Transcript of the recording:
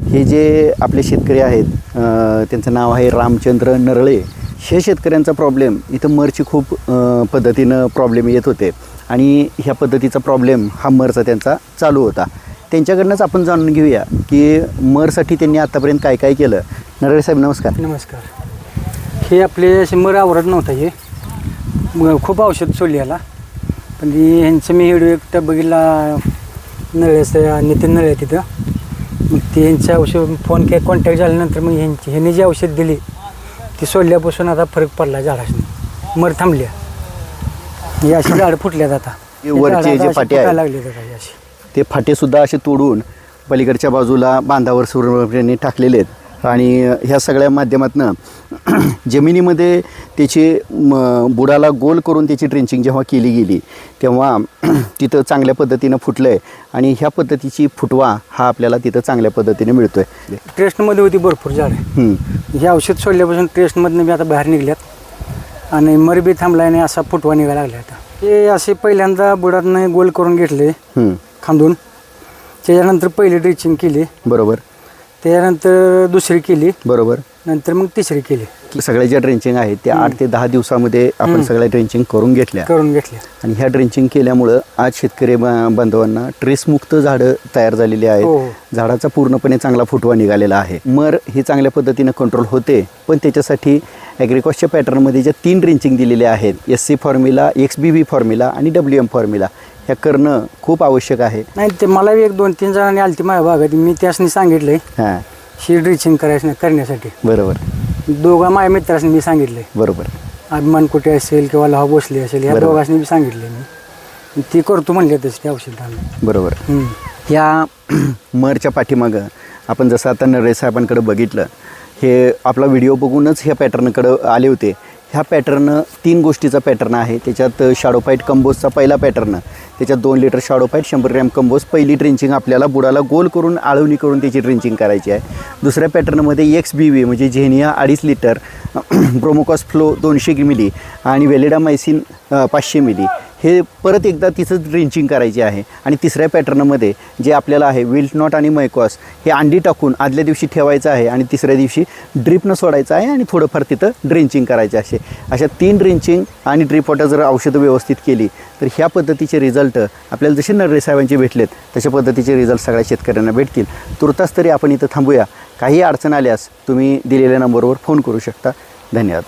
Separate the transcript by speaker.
Speaker 1: हे जे आपले शेतकरी आहेत त्यांचं नाव आहे रामचंद्र नरळे. हे शेतकऱ्यांचा प्रॉब्लेम इथं मरची खूप पद्धतीनं प्रॉब्लेम येत होते आणि ह्या पद्धतीचा प्रॉब्लेम हा मरचा त्यांचा चालू होता. त्यांच्याकडनंच आपण जाणून घेऊया की मरसाठी त्यांनी आतापर्यंत काय काय केलं. नरळे साहेब नमस्कार.
Speaker 2: नमस्कार. हे आपले असे मर आवरत नव्हता. हे खूप औषध सोडली याला, पण ह्यांचं मी व्हिडिओ एकटा बघितला नळ्याचं नितीन नळे तिथं. मग ते ह्यांचं औषध फोन के कॉन्टॅक्ट झाल्यानंतर मग ह्यांनी जी औषध दिली ती सोडल्यापासून आता फरक पडला. झाडाशी मर थांबल्या. हे अशी झाडं फुटल्यात आता.
Speaker 1: वरचे जे फाटे आहेत
Speaker 2: लागले अशी
Speaker 1: ते फाटेसुद्धा असे तोडून पलीकडच्या बाजूला बांधावर सुरक्षेने टाकलेले आहेत आणि ह्या सगळ्या माध्यमातून जमिनीमध्ये त्याची बुडाला गोल करून त्याची ड्रेंचिंग जेव्हा केली गेली तेव्हा तिथं चांगल्या पद्धतीनं फुटलं आहे आणि ह्या पद्धतीची फुटवा हा आपल्याला तिथं चांगल्या पद्धतीने मिळतो आहे.
Speaker 2: ट्रेस्टमध्ये होती भरपूर झाडं. हे औषध सोडल्यापासून ट्रेस्टमधनं मी आता बाहेर निघल्यात आणि मर बी थांबला आणि असा फुटवा निघायला लागला. आता हे असे पहिल्यांदा बुडातनं गोल करून घेतले खांदून. त्याच्यानंतर पहिली ड्रेंचिंग केली बरोबर, त्याच्यानंतर दुसरी केली बरोबर, नंतर मग तिसरी केली.
Speaker 1: सगळ्या ज्या ड्रेंचिंग आहेत त्या 8 ते 10 दिवसामध्ये आपण सगळ्या ड्रेंचिंग करून घेतल्या आणि ह्या ड्रेंचिंग केल्यामुळं आज शेतकरी बांधवांना ट्रेसमुक्त झाडं तयार झालेली आहेत. झाडाचा पूर्णपणे चांगला फुटवा निघालेला आहे. मर ही चांगल्या पद्धतीनं कंट्रोल होते, पण त्याच्यासाठी ॲग्रिकॉसच्या पॅटर्नमध्ये ज्या 3 ड्रेंचिंग दिलेल्या आहेत SC फॉर्म्युला, XBB फॉर्म्युला आणि WM फॉर्म्युला ह्या करणं खूप आवश्यक आहे.
Speaker 2: नाही ते मला एक 2-3 जणांनी आलती माझ्या भागात. मी त्यासनी सांगितलंय ही ड्रेंचिंग करण्यासाठी.
Speaker 1: बरोबर.
Speaker 2: दोघा माझ्या मित्रांनी मी सांगितलंय
Speaker 1: बरोबर.
Speaker 2: अभिमान कुठे असेल किंवा लावा भोसले असेल ह्या दोघांनी मी सांगितले. मी ती करतो म्हणले तसं ते औषध.
Speaker 1: बरोबर. ह्या मरच्या पाठीमागं आपण जसं आता नरळे साहेबांकडे बघितलं, हे आपला व्हिडिओ बघूनच ह्या पॅटर्नकडं आले होते. ह्या पॅटर्न 3 गोष्टीचा पॅटर्न आहे. त्याच्यात शॅडोफाईट कंबोजचा पहिला पॅटर्न, त्याच्यात 2 लिटर शॅडोफाईट, 100 ग्रॅम कंबोज. पहिली ड्रेंचिंग आपल्याला बुडाला गोल करून आळवणी करून त्याची ड्रेंचिंग करायची आहे. दुसऱ्या पॅटर्नमध्ये XBB म्हणजे झेनिया 2.5 लिटर, ब्रोमोकॉस फ्लो 200 मिली आणि वेलिडामायसिन 500 मिली हे परत एकदा तिचं ड्रेंचिंग करायची आहे. आणि तिसऱ्या पॅटर्नमध्ये जे आपल्याला आहे विल्ट नॉट आणि मायकॉस हे अंडी टाकून आदल्या दिवशी ठेवायचं आहे आणि तिसऱ्या दिवशी ड्रीपनं सोडायचं आहे आणि थोडंफार तिथं ड्रेंचिंग करायचे. अशा 3 ड्रेंचिंग आणि ड्रीप वॉटर जर औषधं व्यवस्थित केली तर ह्या पद्धतीचे रिझल्ट आपल्याला जसे नरळे साहेबांचे भेटलेत तशा पद्धतीचे रिझल्ट सगळ्या शेतकऱ्यांना भेटतील. तुर्तास तरी आपण इथं थांबूया. काही अडचण आल्यास तुम्ही दिलेल्या नंबरवर फोन करू शकता. धन्यवाद.